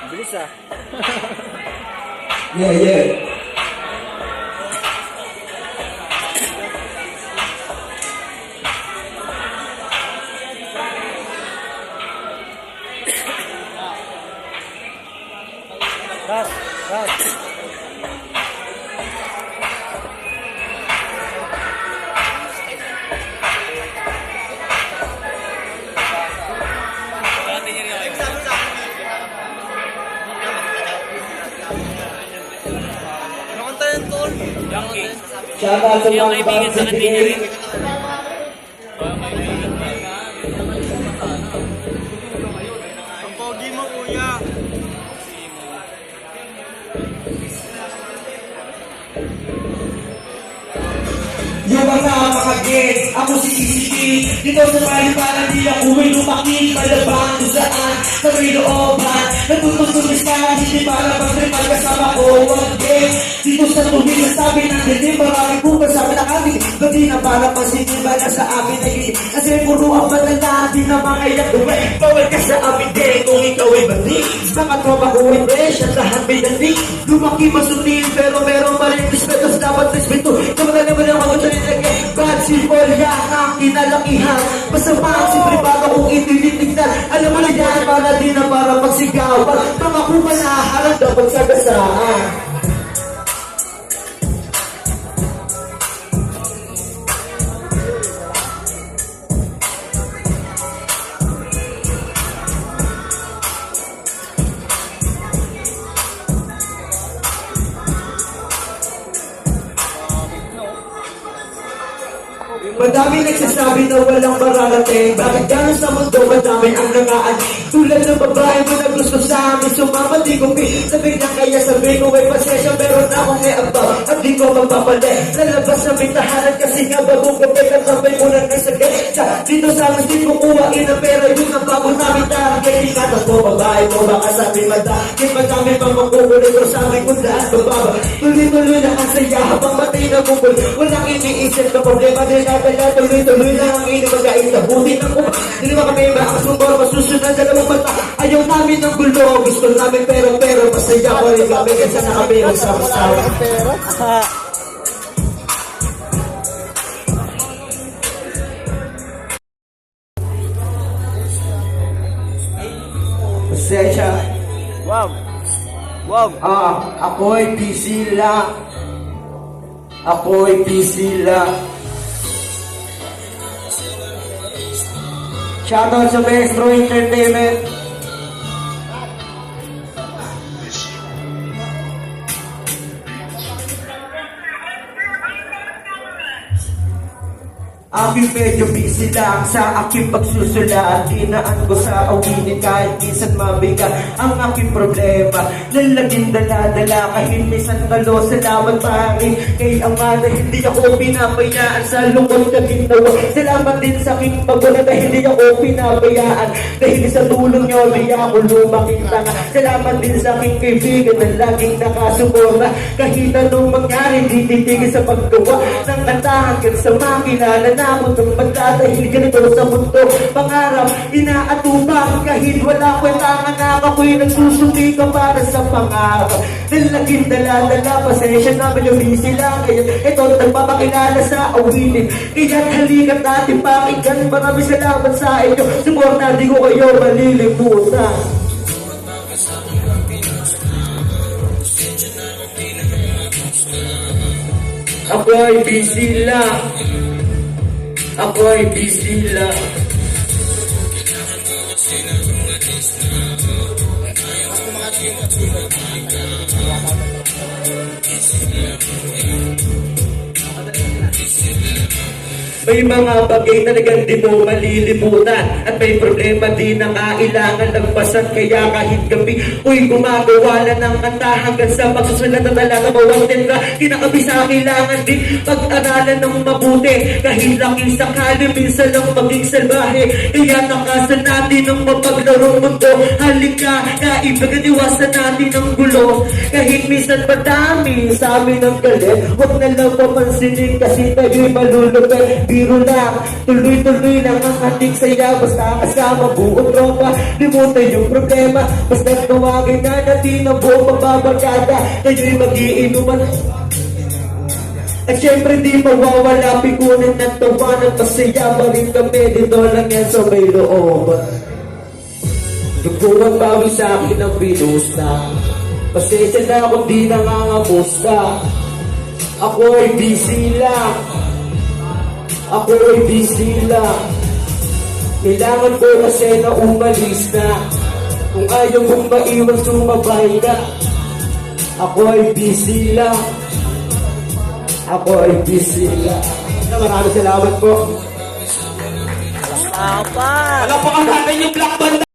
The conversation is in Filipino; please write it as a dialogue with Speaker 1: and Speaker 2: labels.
Speaker 1: Bilis ah.
Speaker 2: Yeah, yeah.
Speaker 1: Ras, ras.
Speaker 2: Shout out sa mga
Speaker 1: kaibigan sa kanila rin.
Speaker 3: Ang pogi mo, kuya.
Speaker 2: Yung mga guys, ako si CCP. Dito sa bahay para di ako may lumaki. Malabang kung saan, sa may looban. Natututulis ka, hindi para pag-tripal kasama ko. Again, dito sa tubig, nasabi ng hindi. Marami kong kasama na kami. Hindi na para pasingin ba na sa amin ay hindi. Kasi puro ang batala, di na mga iyak uwi. Bawal ka sa amin din, kung ikaw ay bandi. Mga tropa ko ay fresh, at lahat may dandi. Lumaki masutin, pero meron pa rin respeto. Dapat respeto, kamala naman ang mga bad simple yan ang kinalakihan. Masama ang simple bago kung itinitignan. Alam mo na yan, para di na para pagsigaw. Pag mga kumanaharap dapat sa gasaan. Madami nagsasabi na walang mararating. Bakit gano'n sa mundo madami ang nangaan? Tulad ng babae mo na gusto sa amin sumama, di ko sabi na kaya sabi ko may pasensya, pero na akong iabang at di ko magpapali. Lalabas sa bintahanan kasi nga bagong gabi at sabay mo na nagsagay. Dito sa amin di ko kuwain ang pera, yun ang bago namin target. Ikatas mo babae mo baka sabi madakit. Madami pang magkukulit ko sa amin kung lahat bababa. Tuloy-tuloy na ang saya habang matay na bukol. Walang iniisip na problema din natin. Kaya tuloy-tuloy lang ang inimagais na buti ng kuma. Hindi naman kami makasumbor, masusunod dalawang mata. Ayaw namin ng gulo, gusto namin pero masaya ko rin kami kasi na kami magsama-sama. Pasensya.
Speaker 1: Wow. Wow.
Speaker 2: Ako'y busy lang. Ako'y busy lang. Shoutout sa Bestro Entertainment. Aking medyo busy lang sa aking pagsusulat. Dinaan ko sa awinin kahit minsan mabigat ang aking problema. Lalaging dala-dala kahit minsan talo. Salamat pari kay Ama na hindi ako pinabayaan sa lungkot na ginawa. Salamat din sa aking pagwala na hindi ako pinabayaan. Dahil sa tulong nyo di ako lumaking tanga. Salamat din sa aking kaibigan na laging nakasumura. Kahit anong mangyari di titigil sa paggawa ng kantahan ka sa makilala na ako ng magdadahil ganito sa mundo. Pangarap, inaatubang kahit wala kwentangan na ako'y nagsusundi ka para sa pangarap. Nalaging dala-dala, pasensya namin yung busy lang. Kaya ito, nagpapakilala sa awinin. Kaya halikat natin pakinggan. Maraming salamat sa inyo. Suporta, di ko kayo malilimutan. Ako ay busy lang. Ako ay busy lang. May mga bagay na talagang di mo malilimutan. At may problema di na kailangan lagpasan. Kaya kahit gabi, uy, gumagawa na ng kanta hanggang sa pagsusulat na talaga bawang tinra. Kinakabi sa kailangan din pag-aralan ng mabuti. Kahit laki sakali, minsan lang maging salbahe. Kaya nakasan natin ng mapaglarong mundo. Halika, kaibagan iwasan natin ng gulo. Kahit minsan madami sa amin ang galit, huwag na lang papansinin kasi tayo'y malulupit. biro lang. Tuloy-tuloy lang ang ating saya. Basta kasama buong tropa, limutan yung problema. Basta tawagin na natin ang buong pagbabarkada. Kayo'y mag-iinuman. At syempre di mawawala, pikunan ng tawanan. Masaya pa rin kami, dito lang yan sa may loob. Nagbuwang bawi sa akin ang pinusta. Pasensya na kung di nangangamusta. Ako ay busy lang. Ako ay busy lang. Kailangan ko kasi na umalis na. Kung ayaw mong maiwan, sumabay na. Ako ay busy lang. Ako ay busy lang. Maraming salamat po.
Speaker 1: Apa?
Speaker 3: Wala pa kang natin yung Black Band.